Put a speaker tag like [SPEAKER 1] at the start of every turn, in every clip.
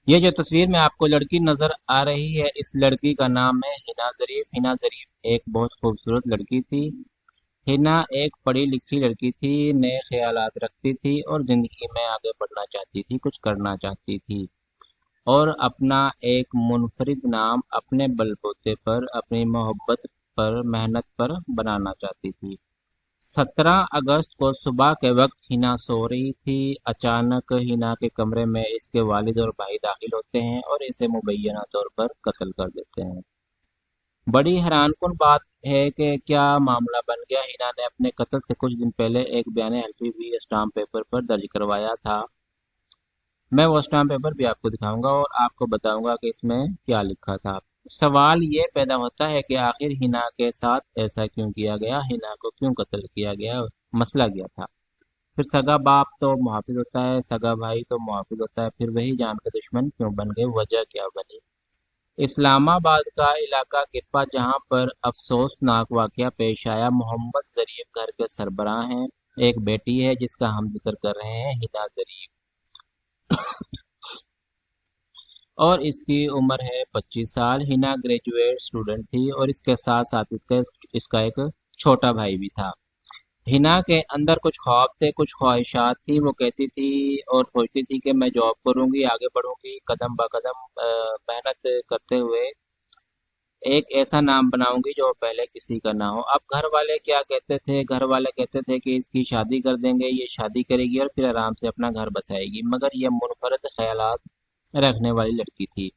[SPEAKER 1] یہ جو تصویر میں آپ کو لڑکی نظر آ رہی ہے، اس لڑکی کا نام ہے ہنا ظریف۔ ہنا ظریف ایک بہت خوبصورت لڑکی تھی۔ ہنا ایک پڑھی لکھی لڑکی تھی، نئے خیالات رکھتی تھی اور زندگی میں آگے بڑھنا چاہتی تھی، کچھ کرنا چاہتی تھی اور اپنا ایک منفرد نام اپنے بل بوتے پر، اپنی محبت پر، محنت پر بنانا چاہتی تھی۔ 17 اگست کو صبح کے وقت ہنا سو رہی تھی۔ اچانک ہنا کے کمرے میں اس کے والد اور بھائی داخل ہوتے ہیں اور اسے مبینہ طور پر قتل کر دیتے ہیں۔ بڑی حیران کن بات ہے کہ کیا معاملہ بن گیا۔ ہنا نے اپنے قتل سے کچھ دن پہلے ایک بیان حلفی بھی اسٹامپ پیپر پر درج کروایا تھا۔ میں وہ اسٹامپ پیپر بھی آپ کو دکھاؤں گا اور آپ کو بتاؤں گا کہ اس میں کیا لکھا تھا۔ سوال یہ پیدا ہوتا ہے کہ آخر ہنا کے ساتھ ایسا کیوں کیا گیا، ہنا کو کیوں قتل کیا گیا، مسئلہ کیا تھا۔ پھر سگا باپ تو محافظ ہوتا ہے، سگا بھائی تو محافظ ہوتا ہے، پھر وہی جان کے دشمن کیوں بن گئے، وجہ کیا بنی۔ اسلام آباد کا علاقہ کرپا، جہاں پر افسوسناک واقعہ پیش آیا۔ محمد ظریف گھر کے سربراہ ہیں۔ ایک بیٹی ہے جس کا ہم ذکر کر رہے ہیں، ہنا ظریف، اور اس کی عمر ہے 25 سال۔ ہنا گریجویٹ اسٹوڈنٹ تھی اور اس کے ساتھ ساتھ اس کا ایک چھوٹا بھائی بھی تھا۔ ہنا کے اندر کچھ خواب تھے، کچھ خواہشات تھی۔ وہ کہتی تھی اور سوچتی تھی کہ میں جاب کروں گی، آگے بڑھوں گی، قدم با قدم محنت کرتے ہوئے ایک ایسا نام بناؤں گی جو پہلے کسی کا نہ ہو۔ اب گھر والے کیا کہتے تھے؟ گھر والے کہتے تھے کہ اس کی شادی کر دیں گے، یہ شادی کرے گی اور پھر آرام سے اپنا گھر بسائے گی، مگر یہ منفرد خیالات رکھنے والی لڑکی تھی۔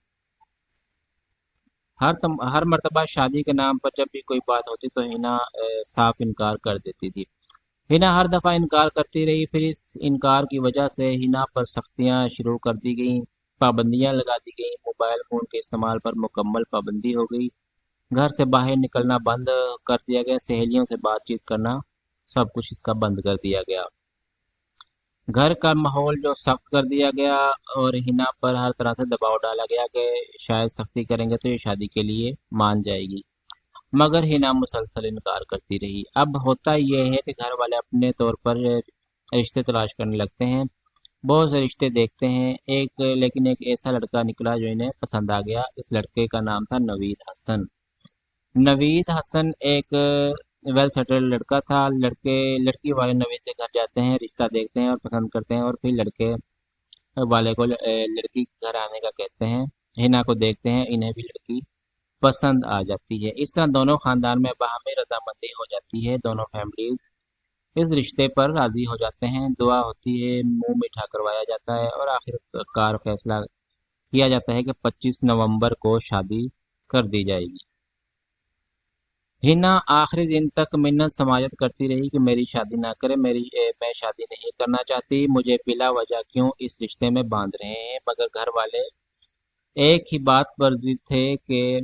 [SPEAKER 1] ہر مرتبہ شادی کے نام پر جب بھی کوئی بات ہوتی تو ہنا صاف انکار کر دیتی تھی۔ ہنا ہر دفعہ انکار کرتی رہی، پھر اس انکار کی وجہ سے ہنا پر سختیاں شروع کر دی گئیں، پابندیاں لگا دی گئیں، موبائل فون کے استعمال پر مکمل پابندی ہو گئی، گھر سے باہر نکلنا بند کر دیا گیا، سہیلیوں سے بات چیت کرنا سب کچھ اس کا بند کر دیا گیا، گھر کا ماحول جو سخت کر دیا گیا اور ہنا پر ہر طرح سے دباؤ ڈالا گیا کہ شاید سختی کریں گے تو یہ شادی کے لیے مان جائے گی، مگر ہنا مسلسل انکار کرتی رہی۔ اب ہوتا یہ ہے کہ گھر والے اپنے طور پر رشتے تلاش کرنے لگتے ہیں، بہت سے رشتے دیکھتے ہیں، لیکن ایک ایسا لڑکا نکلا جو انہیں پسند آ گیا۔ اس لڑکے کا نام تھا نوید حسن۔ نوید حسن ایک ویل سیٹلڈ لڑکا تھا۔ لڑکی والے نوید کے گھر جاتے ہیں، رشتہ دیکھتے ہیں اور پسند کرتے ہیں، اور پھر لڑکے والے کو لڑکی گھر آنے کا کہتے ہیں، ہنا کو دیکھتے ہیں، انہیں بھی لڑکی پسند آ جاتی ہے۔ اس طرح دونوں خاندان میں باہمی رضامندی ہو جاتی ہے، دونوں فیملیز اس رشتے پر راضی ہو جاتے ہیں، دعا ہوتی ہے، منہ میٹھا کروایا جاتا ہے اور آخر کار فیصلہ کیا جاتا ہے کہ 25 نومبر کو شادی کر دی جائے گی۔ ہنا آخری دن تک منت سماجت کرتی رہی کہ میری شادی نہ کرے، میں شادی نہیں کرنا چاہتی، مجھے بلا وجہ کیوں اس رشتے میں باندھ رہے ہیں، مگر گھر والے ایک ہی بات پر ضد تھے کہ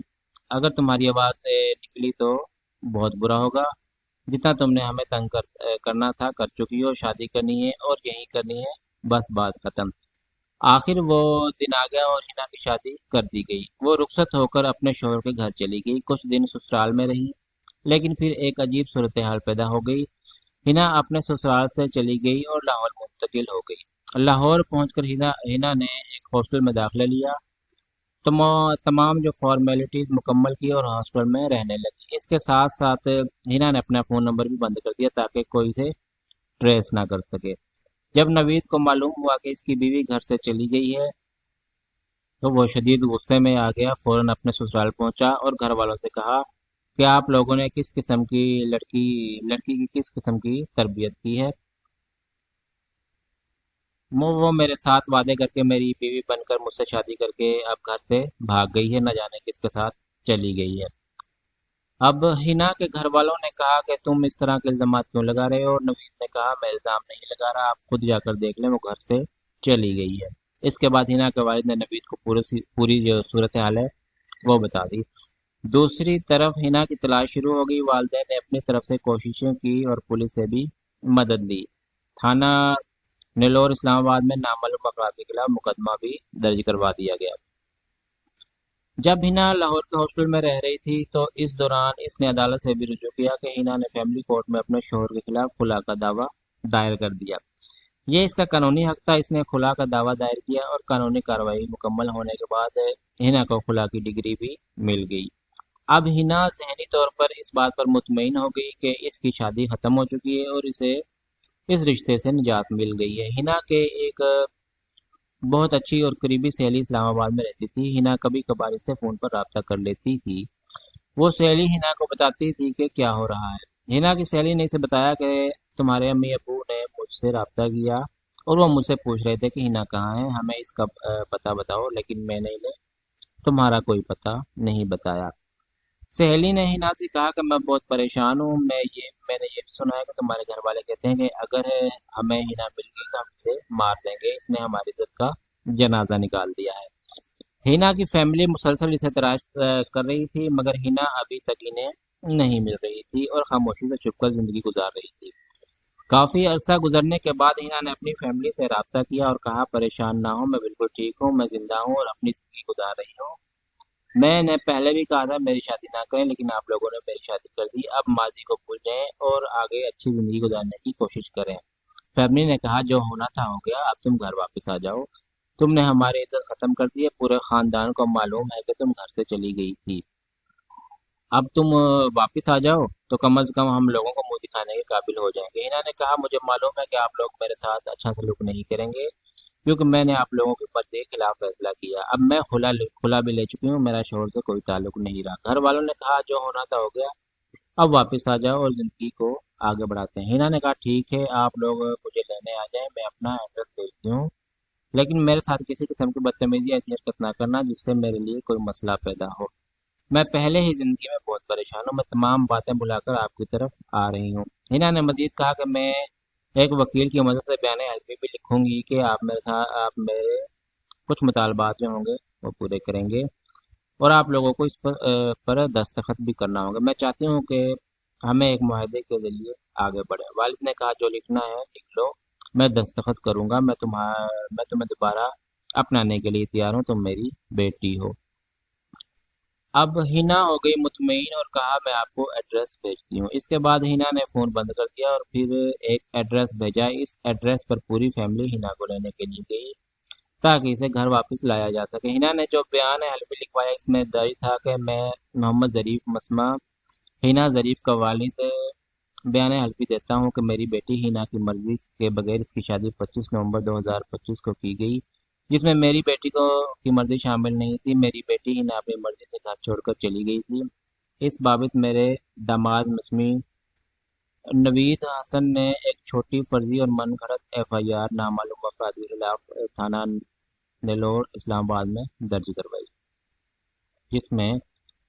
[SPEAKER 1] اگر تمہاری آواز نکلی تو بہت برا ہوگا، جتنا تم نے ہمیں تنگ کرنا تھا کر چکی ہو، شادی کرنی ہے اور یہی کرنی ہے، بس بات ختم۔ آخر وہ دن آ گیا اور ہنا کی شادی کر دی گئی۔ وہ رخصت ہو کر اپنے شوہر کے گھر چلی گئی، کچھ دن سسرال میں رہی، لیکن پھر ایک عجیب صورتحال پیدا ہو گئی۔ ہنا اپنے سسرال سے چلی گئی اور لاہور منتقل ہو گئی۔ لاہور پہنچ کر ہنا نے ایک ہاسٹل میں داخلہ لیا، تمام جو فارمیلٹیز مکمل کی اور ہاسٹل میں رہنے لگی۔ اس کے ساتھ ساتھ ہنا نے اپنا فون نمبر بھی بند کر دیا تاکہ کوئی اسے ٹریس نہ کر سکے۔ جب نوید کو معلوم ہوا کہ اس کی بیوی گھر سے چلی گئی ہے تو وہ شدید غصے میں آ گیا، فوراً اپنے سسرال پہنچا اور گھر والوں سے کہا کہ آپ لوگوں نے کس قسم کی لڑکی کی کس قسم کی تربیت کی ہے، وہ میرے ساتھ وعدے کر کے میری بیوی بن کر مجھ سے شادی کر کے اب گھر سے بھاگ گئی ہے، نہ جانے کس کے ساتھ چلی گئی ہے۔ اب ہنا کے گھر والوں نے کہا کہ تم اس طرح کے الزامات کیوں لگا رہے ہو، اور نوید نے کہا میں الزام نہیں لگا رہا، آپ خود جا کر دیکھ لیں، وہ گھر سے چلی گئی ہے۔ اس کے بعد ہنا کے والد نے نوید کو پوری جو صورتحال ہے وہ بتا دی۔ دوسری طرف ہنا کی تلاش شروع ہو گئی، والدین نے اپنی طرف سے کوششیں کی اور پولیس سے بھی مدد لی۔ تھانہ نیلور اسلام آباد میں نامعلوم افراد کے خلاف مقدمہ بھی درج کروا دیا گیا۔ جب ہنا لاہور کے ہاسٹل میں رہ رہی تھی تو اس دوران اس نے عدالت سے بھی رجوع کیا کہ ہنا نے فیملی کورٹ میں اپنے شوہر کے خلاف خلا کا دعویٰ دائر کر دیا۔ یہ اس کا قانونی حق تھا۔ اس نے خلا کا دعویٰ دائر کیا اور قانونی کارروائی مکمل ہونے کے بعد ہنا کو خلا کی ڈگری بھی مل گئی۔ اب ہنا ذہنی طور پر اس بات پر مطمئن ہو گئی کہ اس کی شادی ختم ہو چکی ہے اور اسے اس رشتے سے نجات مل گئی ہے۔ ہنا کے ایک بہت اچھی اور قریبی سہیلی اسلام آباد میں رہتی تھی۔ ہنا کبھی کبھار اس سے فون پر رابطہ کر لیتی تھی۔ وہ سہیلی ہنا کو بتاتی تھی کہ کیا ہو رہا ہے۔ ہنا کی سہیلی نے اسے بتایا کہ تمہارے امی ابو نے مجھ سے رابطہ کیا اور وہ مجھ سے پوچھ رہے تھے کہ ہنا کہاں ہے، ہمیں اس کا پتہ بتاؤ، لیکن میں نے انہیں تمہارا کوئی پتہ نہیں بتایا۔ سہیلی نے ہنا سے کہا کہ میں بہت پریشان ہوں، میں نے یہ بھی سنا ہے کہ تمہارے گھر والے کہتے ہیں کہ اگر ہمیں ہنا مل گئی تو ہم اسے مار دیں گے، اس نے ہماری عزت کا جنازہ نکال دیا ہے۔ ہنا کی فیملی مسلسل اسے تلاش کر رہی تھی، مگر ہنا ابھی تک انہیں نہیں مل رہی تھی اور خاموشی سے چھپ کر زندگی گزار رہی تھی۔ کافی عرصہ گزرنے کے بعد ہنا نے اپنی فیملی سے رابطہ کیا اور کہا پریشان نہ ہو، میں بالکل ٹھیک ہوں، میں زندہ ہوں اور اپنی زندگی گزار رہی ہوں۔ میں نے پہلے بھی کہا تھا میری شادی نہ کریں، لیکن آپ لوگوں نے میری شادی کر دی۔ اب ماضی کو بھول جائیں اور آگے اچھی زندگی گزارنے کی کوشش کریں۔ فیملی نے کہا جو ہونا تھا ہو گیا، اب تم گھر واپس آ جاؤ، تم نے ہماری عزت ختم کر دی ہے، پورے خاندان کو معلوم ہے کہ تم گھر سے چلی گئی تھی، اب تم واپس آ جاؤ تو کم از کم ہم لوگوں کو منہ دکھانے کے قابل ہو جائیں گے۔ ہنا نے کہا مجھے معلوم ہے کہ آپ لوگ میرے ساتھ اچھا سلوک نہیں کریں گے کیونکہ میں نے آپ لوگوں کی مرضی کے خلاف فیصلہ کیا۔ اب میں کھلا بھی لے چکی ہوں، میرا شوہر سے کوئی تعلق نہیں رہا۔ گھر والوں نے کہا جو ہونا تھا ہو گیا، اب واپس آ جاؤ اور زندگی کو آگے بڑھاتے ہیں۔ ہنا نے کہا ٹھیک ہے، آپ لوگ مجھے لینے آ جائیں، میں اپنا ایڈریس بھیجتی ہوں، لیکن میرے ساتھ کسی قسم کی بدتمیزی ایسی حرکت نہ کرنا جس سے میرے لیے کوئی مسئلہ پیدا ہو۔ میں پہلے ہی زندگی میں بہت پریشان ہوں، میں تمام باتیں بھلا کر آپ کی طرف آ رہی ہوں۔ ہنا نے مزید کہا کہ میں ایک وکیل کی مدد سے بیان حلفی بھی لکھوں گی کہ آپ میرے کچھ مطالبات جو ہوں گے وہ پورے کریں گے اور آپ لوگوں کو اس پر دستخط بھی کرنا ہوگا۔ میں چاہتی ہوں کہ ہمیں ایک معاہدے کے ذریعے آگے بڑھیں۔ والد نے کہا جو لکھنا ہے لکھ لو، میں دستخط کروں گا، میں تمہیں دوبارہ اپنانے کے لیے تیار ہوں، تم میری بیٹی ہو۔ اب ہنا ہو گئی مطمئن اور کہا میں آپ کو ایڈریس بھیجتی ہوں۔ اس کے بعد ہنا نے فون بند کر دیا اور پھر ایک ایڈریس بھیجا۔ اس ایڈریس پر پوری فیملی ہنا کو لینے کے لیے گئی تاکہ اسے گھر واپس لایا جا سکے۔ ہنا نے جو بیان حلفی لکھوایا اس میں درج تھا کہ میں محمد ظریف مسمہ ہنا ظریف کا والد بیان حلفی دیتا ہوں کہ میری بیٹی ہنا کی مرضی کے بغیر اس کی شادی 25 نومبر 2025 کو کی گئی، جس میں میری بیٹی کی مرضی شامل نہیں تھی۔ میری بیٹی ہنا اپنی مرضی سے گھر چھوڑ کر چلی گئی تھی۔ اس بابت میرے داماد مسمی نوید حسن نے ایک چھوٹی فرضی اور من گھڑت ایف آئی آر نامعلوم افراد کے خلاف تھانہ نیلور اسلام آباد میں درج کروائی، جس میں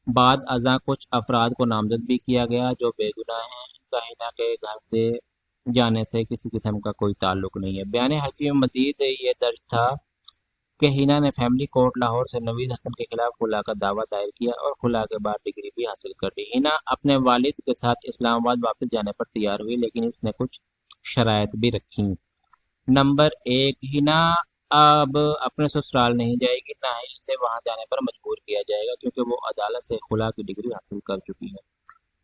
[SPEAKER 1] بعد ازاں کچھ افراد کو نامزد بھی کیا گیا جو بے گناہ ہیں۔ ان کا ہنا کے گھر سے جانے سے کسی قسم کا کوئی تعلق نہیں ہے۔ بیان حلفی میں مزید یہ درج تھا کہ ہنا نے فیملی کورٹ لاہور سے نوید حسن کے خلاف خلا کا دعویٰ دائر کیا اور خلا کے بعد ڈگری بھی حاصل کر لی۔ ہنا اپنے والد کے ساتھ اسلام آباد واپس جانے پر تیار ہوئی، لیکن اس نے کچھ شرائط بھی رکھیں۔ نمبر 1، ہنا اب اپنے سسرال نہیں جائے گی، نہ ہی اسے وہاں جانے پر مجبور کیا جائے گا کیونکہ وہ عدالت سے خلا کی ڈگری حاصل کر چکی ہے۔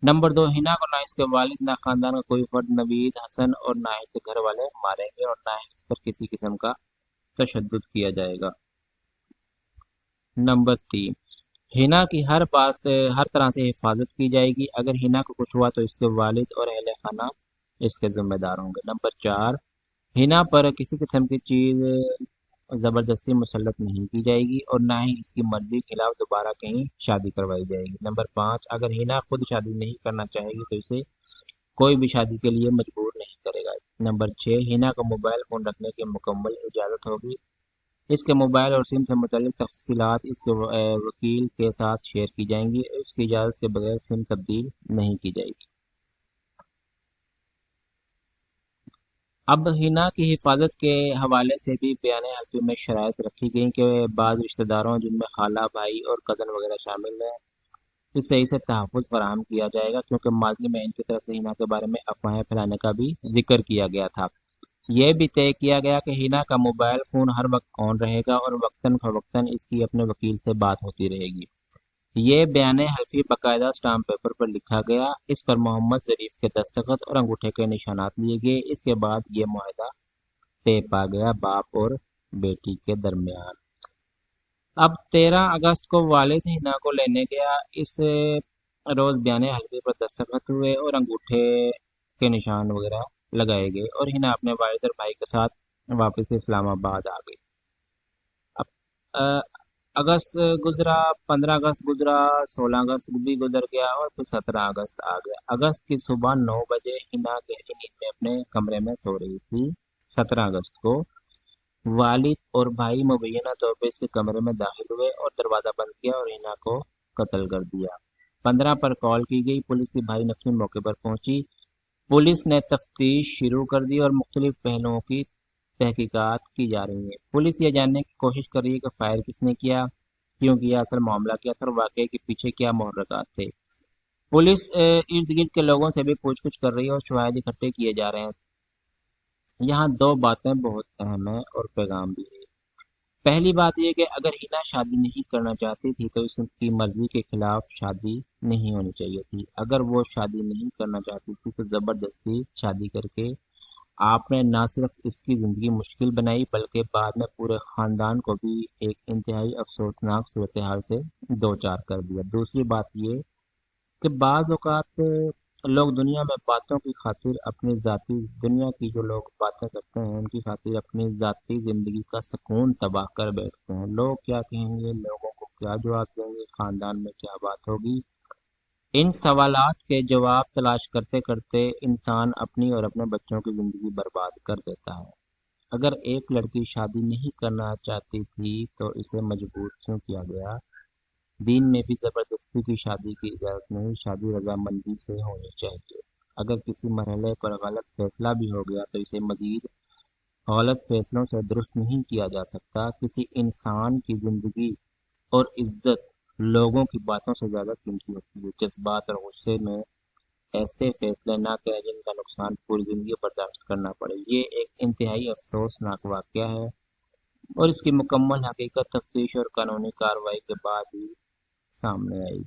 [SPEAKER 1] نمبر 2، ہنا کو نہ اس کے والد، نہ خاندان کا کوئی فرد نوید حسن اور نہ اس کے گھر والے ماریں گے اور نہ ہی اس پر کسی قسم کا تشدد کیا جائے گا۔ نمبر 3، ہنا کی ہر طرح سے حفاظت کی جائے گی، اگر ہنا کو کچھ ہوا تو اس کے والد اور اہل خانہ اس کے ذمہ دار ہوں گے۔ نمبر 4، ہنا پر کسی قسم کی چیز زبردستی مسلط نہیں کی جائے گی اور نہ ہی اس کی مرضی کے خلاف دوبارہ کہیں شادی کروائی جائے گی۔ نمبر 5، اگر ہنا خود شادی نہیں کرنا چاہے گی تو اسے کوئی بھی شادی کے لیے مجبور نہیں کرے گا۔ نمبر 6، ہنا کو موبائل فون رکھنے کی مکمل اجازت ہوگی، اس کے موبائل اور سم سے متعلق تفصیلات اس کے وکیل کے ساتھ شیئر کی جائیں گی، اس کی اجازت کے بغیر سم تبدیل نہیں کی جائے گی۔ اب ہنا کی حفاظت کے حوالے سے بھی بیان حلفی میں شرائط رکھی گئیں کہ بعض رشتہ داروں جن میں خالہ، بھائی اور کزن وغیرہ شامل ہیں، اس سے اسے تحفظ فراہم کیا جائے گا کیونکہ ماضی میں ان کی طرف سے ہنا کے بارے میں افواہیں پھیلانے کا بھی ذکر کیا گیا تھا۔ یہ بھی طے کیا گیا کہ ہنا کا موبائل فون ہر وقت آن رہے گا اور وقتاً فوقتاً اس کی اپنے وکیل سے بات ہوتی رہے گی۔ یہ بیان حلفی باقاعدہ اسٹامپ پیپر پر لکھا گیا، اس پر محمد ظریف کے دستخط اور انگوٹھے کے نشانات لیے گئے۔ اس کے بعد یہ معاہدہ طے پا گیا باپ اور بیٹی کے درمیان۔ اب 13 اگست کو والد ہنا کو لینے گیا۔ اس روز بیانے حلقے پر دستخط ہوئے اور انگوٹھے کے نشان وغیرہ لگائے گئے اور ہنا اپنے والد اور بھائی کے ساتھ واپس اسلام آباد آ گئی۔ اب اگست گزرا، 15 اگست گزرا، 16 اگست بھی گزر گیا اور پھر 17 اگست آ گیا۔ اگست کی صبح 9 بجے ہنا گہری نیند میں اپنے کمرے میں سو رہی تھی۔ 17 اگست کو والد اور بھائی مبینہ طور پہ اس کے کمرے میں داخل ہوئے اور دروازہ بند کیا اور ہنا کو قتل کر دیا۔ 15 پر کال کی گئی، پولیس کی بھاری نفری موقع پر پہنچی۔ پولیس نے تفتیش شروع کر دی اور مختلف پہلوؤں کی تحقیقات کی جا رہی ہیں۔ پولیس یہ جاننے کی کوشش کر رہی ہے کہ فائر کس نے کیا، کیوں کیا، اصل معاملہ کیا تھا اور واقعے کے پیچھے کیا محرکات تھے۔ پولیس ارد گرد کے لوگوں سے بھی پوچھ گچھ کر رہی ہے اور شواہد اکٹھے کیے جا رہے ہیں۔ یہاں دو باتیں بہت اہم ہیں اور پیغام بھی ہے۔ پہلی بات یہ کہ اگر ہنا شادی نہیں کرنا چاہتی تھی تو اس کی مرضی کے خلاف شادی نہیں ہونی چاہیے تھی۔ اگر وہ شادی نہیں کرنا چاہتی تھی تو زبردستی شادی کر کے آپ نے نہ صرف اس کی زندگی مشکل بنائی بلکہ بعد میں پورے خاندان کو بھی ایک انتہائی افسوسناک صورتحال سے دوچار کر دیا۔ دوسری بات یہ کہ بعض اوقات لوگ دنیا میں باتوں کی خاطر اپنی ذاتی دنیا کی جو لوگ باتیں کرتے ہیں ان کی خاطر اپنی ذاتی زندگی کا سکون تباہ کر بیٹھتے ہیں۔ لوگ کیا کہیں گے، لوگوں کو کیا جواب دیں گے، خاندان میں کیا بات ہوگی، ان سوالات کے جواب تلاش کرتے کرتے انسان اپنی اور اپنے بچوں کی زندگی برباد کر دیتا ہے۔ اگر ایک لڑکی شادی نہیں کرنا چاہتی تھی تو اسے مجبور کیوں کیا گیا؟ دین میں بھی زبردستی کی شادی کی اجازت نہیں، شادی رضامندی سے ہونی چاہیے۔ اگر کسی مرحلے پر غلط فیصلہ بھی ہو گیا تو اسے مزید غلط فیصلوں سے درست نہیں کیا جا سکتا۔ کسی انسان کی زندگی اور عزت لوگوں کی باتوں سے زیادہ قیمتی ہوتی ہے۔ جذبات اور غصے میں ایسے فیصلے نہ کریں جن کا نقصان پوری زندگی برداشت کرنا پڑے۔ یہ ایک انتہائی افسوسناک واقعہ ہے اور اس کی مکمل حقیقت تفتیش اور قانونی کارروائی کے بعد ہی سامنے آئی۔